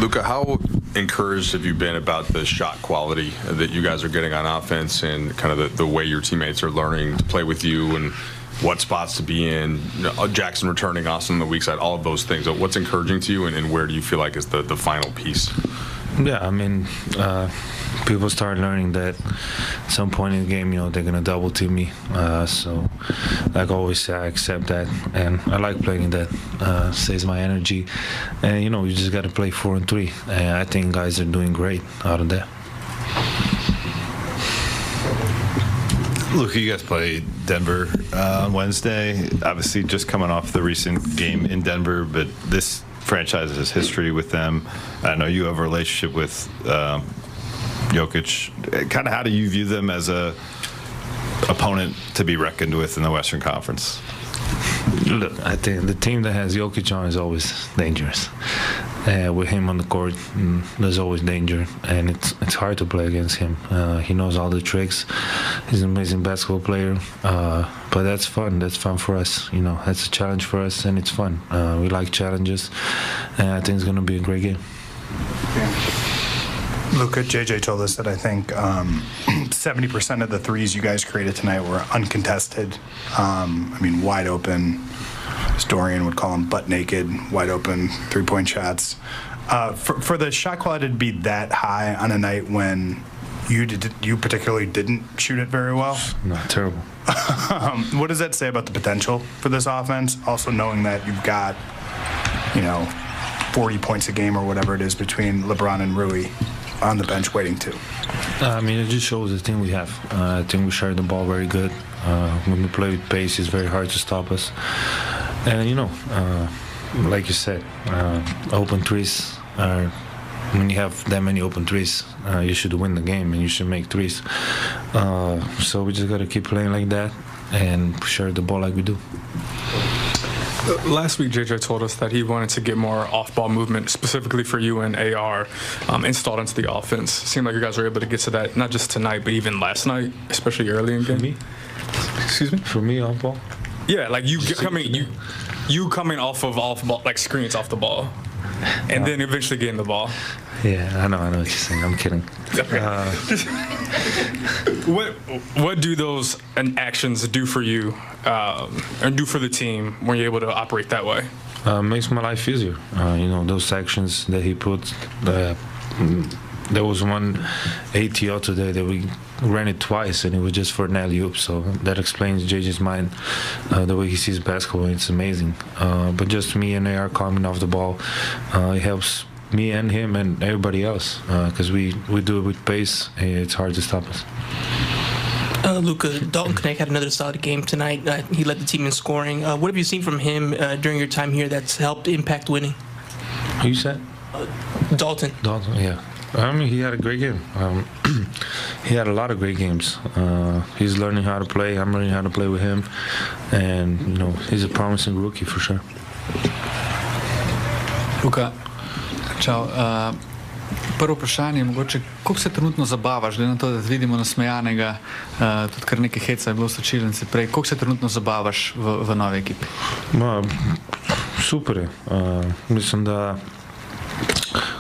Luka, how encouraged have you been about the shot quality that you guys are getting on offense and kind of the way your teammates are learning to play with you and what spots to be in, Jackson returning, Austin on the weak side, all of those things? What's encouraging to you, and where do you feel like is the final piece? Yeah, I mean, people start learning that at some point in the game, they're going to double team me. So, like I always say, I accept that. And I like playing that. Saves my energy. And, you just got to play 4 and 3. And I think guys are doing great out of that. Luka, you guys play Denver on Wednesday. Obviously, just coming off the recent game in Denver, but this franchise has history with them. I know you have a relationship with Jokic. Kind of how do you view them as a opponent to be reckoned with in the Western Conference? Look, I think the team that has Jokic on is always dangerous. With him on the court, there's always danger, and it's hard to play against him. He knows all the tricks. He's an amazing basketball player, but that's fun. That's fun for us. That's a challenge for us, and it's fun. We like challenges, and I think it's going to be a great game. Luka, JJ told us that I think 70% of the threes you guys created tonight were uncontested. Wide open. As Dorian would call them, butt naked, wide open, three-point shots. For the shot quality to be that high on a night when you particularly didn't shoot it very well. No, terrible. What does that say about the potential for this offense? Also knowing that you've got, 40 points a game or whatever it is between LeBron and Rui on the bench waiting too. It just shows the team we have. I think we share the ball very good. When we play with pace, it's very hard to stop us. And, like you said, open threes are, when you have that many open threes, you should win the game and you should make threes. So we just got to keep playing like that and share the ball like we do. Last week, JJ told us that he wanted to get more off-ball movement, specifically for you and AR, installed into the offense. It seemed like you guys were able to get to that, not just tonight, but even last night, especially early in the game. For me? Excuse me? For me, off-ball? Yeah, like you coming off ball, like screens off the ball, and then eventually getting the ball. Yeah, I know what you're saying. I'm kidding. What do those actions do for you and do for the team when you're able to operate that way? Makes my life easier. Those actions that he put. There was one ATL today that we ran it twice, and it was just for an alley-oop. So that explains JJ's mind, the way he sees basketball. It's amazing. But just me and AR coming off the ball, it helps me and him and everybody else because we do it with pace. It's hard to stop us. Luka, Dalton Knecht had another solid game tonight. He led the team in scoring. What have you seen from him during your time here that's helped impact winning? Who you said? Dalton. Dalton, yeah. He had a great game. He had a lot of great games. He's learning how to play. I'm learning how to play with him. And, he's a promising rookie for sure. Luka, čau. Prvo vprašanje je mogoče, koliko se trenutno zabavaš, glede na to, da vidimo nasmejanega, tudi kar nekaj heca je bilo v slačilnici prej, koliko se trenutno zabavaš v novi ekipi? Super je. Mislim, da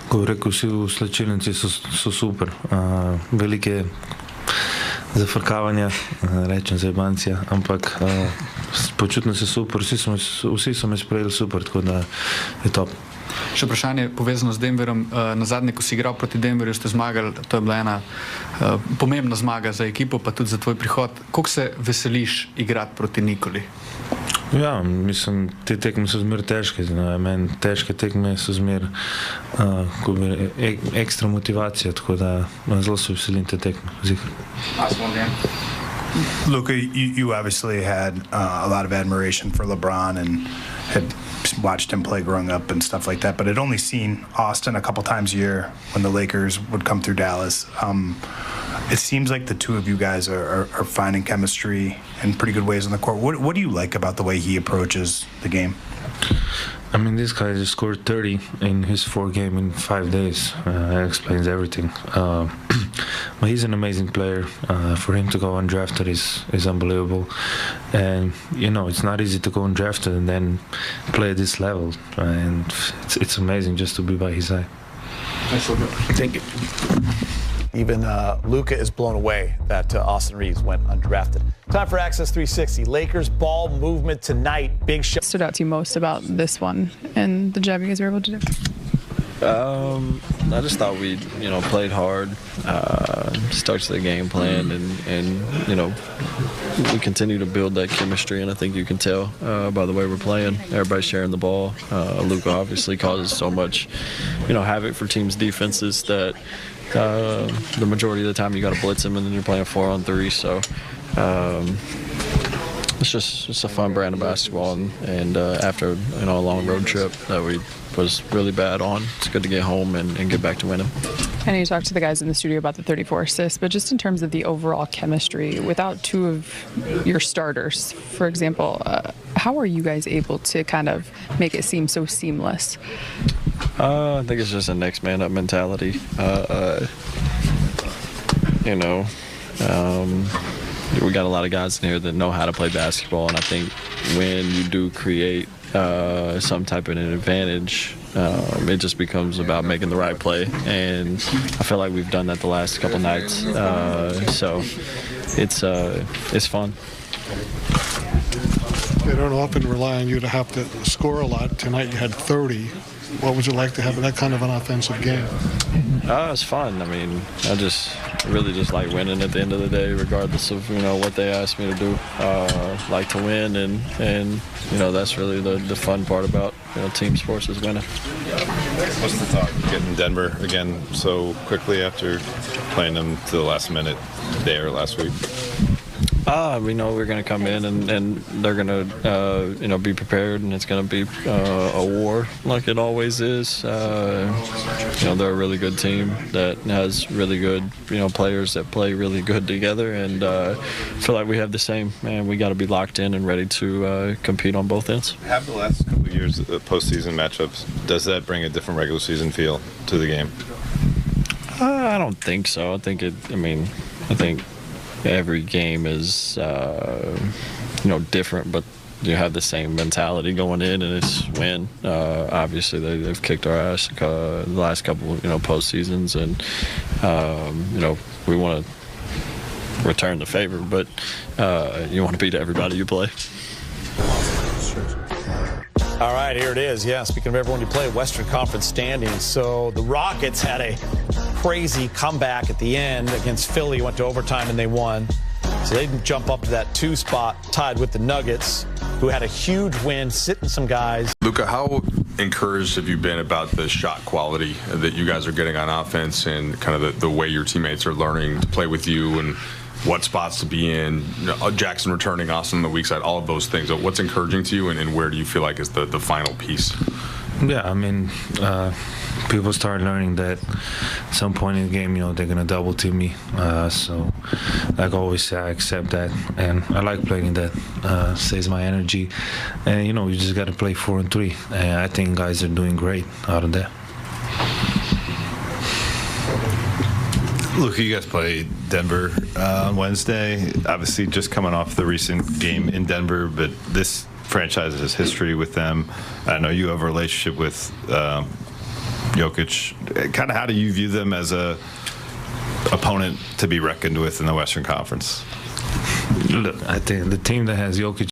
ko bi rekel, vsi v slačilnici so super. Velike zafrkavanja, rečem zajebancija, ampak počutim se super, vsi so me sprejeli super, tako da je top. Še vprašanje povezano z Denverom. Na zadnje, ko si igral proti Denverju, ste zmagali, to je bila ena pomembna zmaga za ekipo, pa tudi za tvoj prihod. Koliko se veseliš igrati proti Nikoli? Ja, mislim, te tekme so zmer težke. Meni težke tekme so zmer ekstra motivacija, tako da zelo se veselim te tekme. Luka, you obviously had a lot of admiration for LeBron and had watched him play growing up and stuff like that, but had only seen Austin a couple times a year when the Lakers would come through Dallas. It seems like the two of you guys are finding chemistry in pretty good ways on the court. What do you like about the way he approaches the game? This guy just scored 30 in his 4 games in 5 days. That explains everything. But he's an amazing player. For him to go undrafted is unbelievable. And, it's not easy to go undrafted and then play at this level. And it's amazing just to be by his side. Thank you. Even Luka is blown away that Austin Reaves went undrafted. Time for Access 360. Lakers ball movement tonight. Big show. Stood out to you most about this one and the job you guys were able to do? I just thought we, played hard, stuck to the game plan, and we continue to build that chemistry. And I think you can tell by the way we're playing. Everybody's sharing the ball. Luka obviously causes so much, havoc for teams' defenses that the majority of the time you got to blitz him, and then you're playing 4-on-3. So it's a fun brand of basketball, and after a long road trip that we was really bad on, it's good to get home and get back to winning. I know you talked to the guys in the studio about the 34 assists, but just in terms of the overall chemistry, without two of your starters, for example, how are you guys able to kind of make it seem so seamless? I think it's just a next man up mentality. We got a lot of guys in here that know how to play basketball, and I think when you do create some type of an advantage, it just becomes about making the right play, and I feel like we've done that the last couple nights. So it's fun. They don't often rely on you to have to score a lot. Tonight you had 30. What was it like to have that kind of an offensive game? It's fun. I mean, I really just like winning at the end of the day, regardless of what they ask me to do. Like to win, and that's really the fun part about team sports is winning. What's the thought getting Denver again so quickly after playing them to the last minute there last week? We know we're going to come in and they're going to, be prepared, and it's going to be a war like it always is. They're a really good team that has really good, players that play really good together, and I feel like we have the same, and we got to be locked in and ready to compete on both ends. Have the last couple of years postseason matchups, does that bring a different regular season feel to the game? I don't think so. I think every game is, different, but you have the same mentality going in, and it's win. Obviously, they've kicked our ass the last couple, postseasons, and we want to return the favor, but you want to beat everybody you play. All right, here it is. Yeah, speaking of everyone you play, Western Conference standings. So the Rockets had a crazy comeback at the end against Philly, went to overtime and they won. So they didn't jump up to that 2 spot, tied with the Nuggets, who had a huge win, sitting some guys. Luka, how encouraged have you been about the shot quality that you guys are getting on offense, and kind of the way your teammates are learning to play with you, and what spots to be in, Jackson returning, Austin on the weak side, all of those things? What's encouraging to you, and where do you feel like is the final piece? Yeah, I mean, people start learning that at some point in the game, they're going to double team me. So, like I always say, I accept that. And I like playing that. Saves my energy. And, you just got to play 4-on-3. And I think guys are doing great out of there. Luka, you guys played Denver on Wednesday. Obviously, just coming off the recent game in Denver, but this franchise has history with them. I know you have a relationship with Jokic. Kind of how do you view them as a opponent to be reckoned with in the Western Conference? Look, I think the team that has Jokic